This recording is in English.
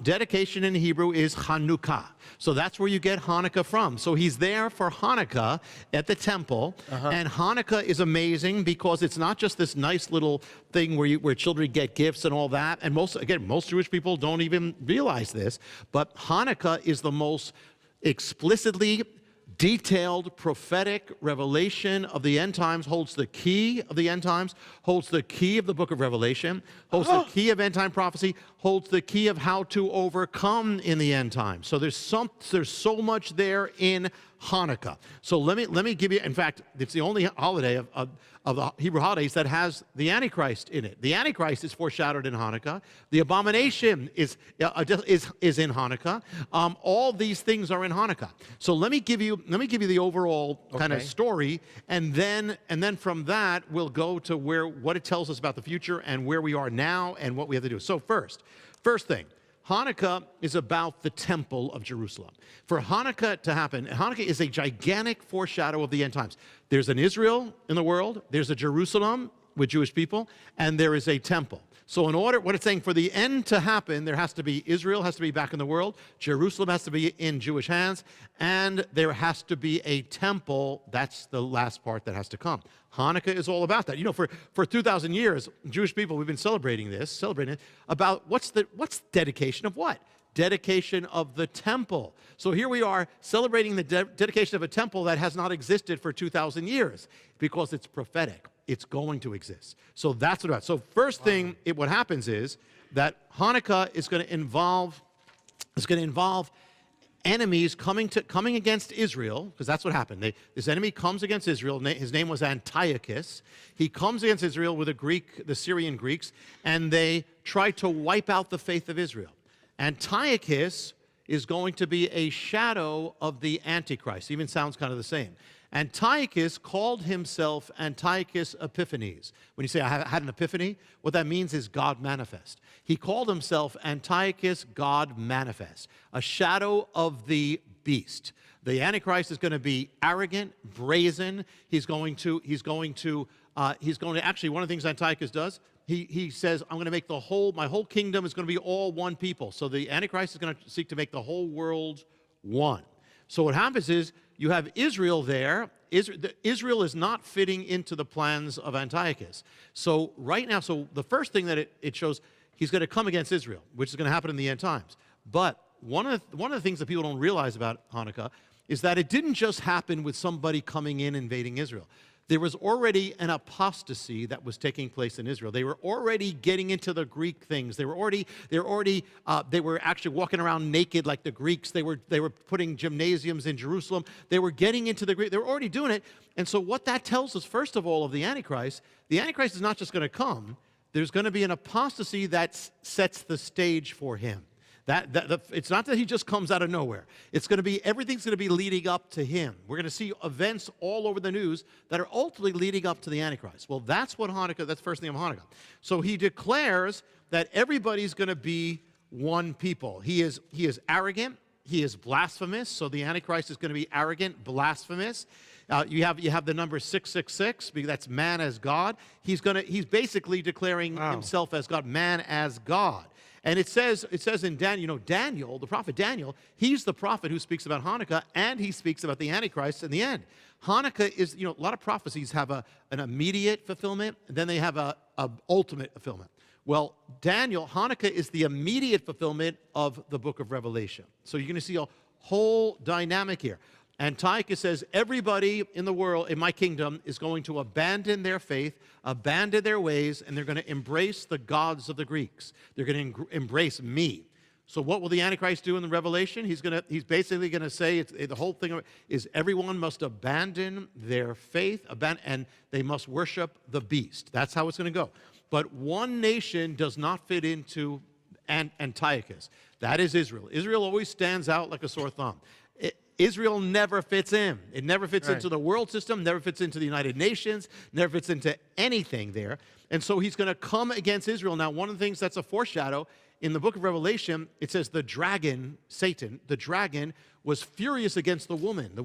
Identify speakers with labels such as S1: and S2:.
S1: Dedication in Hebrew is Hanukkah. So that's where you get Hanukkah from. So he's there for Hanukkah at the temple. And Hanukkah is amazing because it's not just this nice little thing where children get gifts and all that. And most Jewish people don't even realize this. But Hanukkah is the most explicitly detailed prophetic revelation of the end times, holds the key of the end times, holds the key of the book of Revelation, holds the key of end time prophecy, holds the key of how to overcome in the end times. So there's so much there in Hanukkah. So let me give you, in fact, it's the only holiday of the Hebrew holidays that has the Antichrist in it. The Antichrist is foreshadowed in Hanukkah. The abomination is in Hanukkah. All these things are in Hanukkah. So let me give you the overall kind of story, and then from that we'll go to what it tells us about the future and where we are now and what we have to do. So first thing, Hanukkah is about the temple of Jerusalem. For Hanukkah to happen, Hanukkah is a gigantic foreshadow of the end times. There's an Israel in the world, there's a Jerusalem with Jewish people, and there is a temple. So in order, what it's saying, for the end to happen, there has to be, Israel has to be back in the world, Jerusalem has to be in Jewish hands, and there has to be a temple. That's the last part that has to come. Hanukkah is all about that. You know, for 2,000 years, Jewish people, we've been celebrating it, about what's dedication of what? Dedication of the temple. So here we are celebrating the dedication of a temple that has not existed for 2,000 years because it's prophetic. It's going to exist. So that's what about. So first thing, what happens is that Hanukkah is going to involve enemies coming against Israel, because that's what happened. This enemy comes against Israel. His name was Antiochus. He comes against Israel with the Syrian Greeks, and they try to wipe out the faith of Israel. Antiochus is going to be a shadow of the Antichrist. Even sounds kind of the same. Antiochus called himself Antiochus Epiphanes. When you say, I had an epiphany, what that means is God manifest. He called himself Antiochus God manifest, a shadow of the beast. The Antichrist is going to be arrogant, brazen. He's going to actually, one of the things Antiochus does, he says, I'm going to make my whole kingdom is going to be all one people. So the Antichrist is going to seek to make the whole world one. So what happens is, you have Israel there. Israel is not fitting into the plans of Antiochus. So right now, the first thing that it shows, he's going to come against Israel, which is going to happen in the end times. But one of the things that people don't realize about Hanukkah is that it didn't just happen with somebody coming in invading Israel. There was already an apostasy that was taking place in Israel. They were already getting into the Greek things. They were actually walking around naked like the Greeks. They were putting gymnasiums in Jerusalem. They were getting into the Greek. They were already doing it. And so what that tells us, first of all, of the Antichrist is not just going to come. There's going to be an apostasy that sets the stage for him. It's not that he just comes out of nowhere. Everything's going to be leading up to him. We're going to see events all over the news that are ultimately leading up to the Antichrist. Well, that's the first thing of Hanukkah. So he declares that everybody's going to be one people. He is arrogant. He is blasphemous. So the Antichrist is going to be arrogant, blasphemous. You have the number 666, because that's man as God. He's basically declaring himself as God, man as God. And it says in Daniel, Daniel, the prophet Daniel, he's the prophet who speaks about Hanukkah, and he speaks about the Antichrist in the end. Hanukkah is, a lot of prophecies have an immediate fulfillment, and then they have a ultimate fulfillment. Well, Hanukkah is the immediate fulfillment of the book of Revelation. So you're going to see a whole dynamic here. Antiochus says, everybody in the world, in my kingdom, is going to abandon their faith, abandon their ways, and they're going to embrace the gods of the Greeks. They're going to embrace me. So what will the Antichrist do in the Revelation? He's basically going to say, the whole thing is everyone must abandon their faith, and they must worship the beast. That's how it's going to go. But one nation does not fit into Antiochus. That is Israel. Israel always stands out like a sore thumb. Israel never fits in. It never fits into the world system, never fits into the United Nations, never fits into anything there. And so he's going to come against Israel. Now, one of the things that's a foreshadow, in the book of Revelation, it says the dragon, Satan, the dragon, was furious against the woman.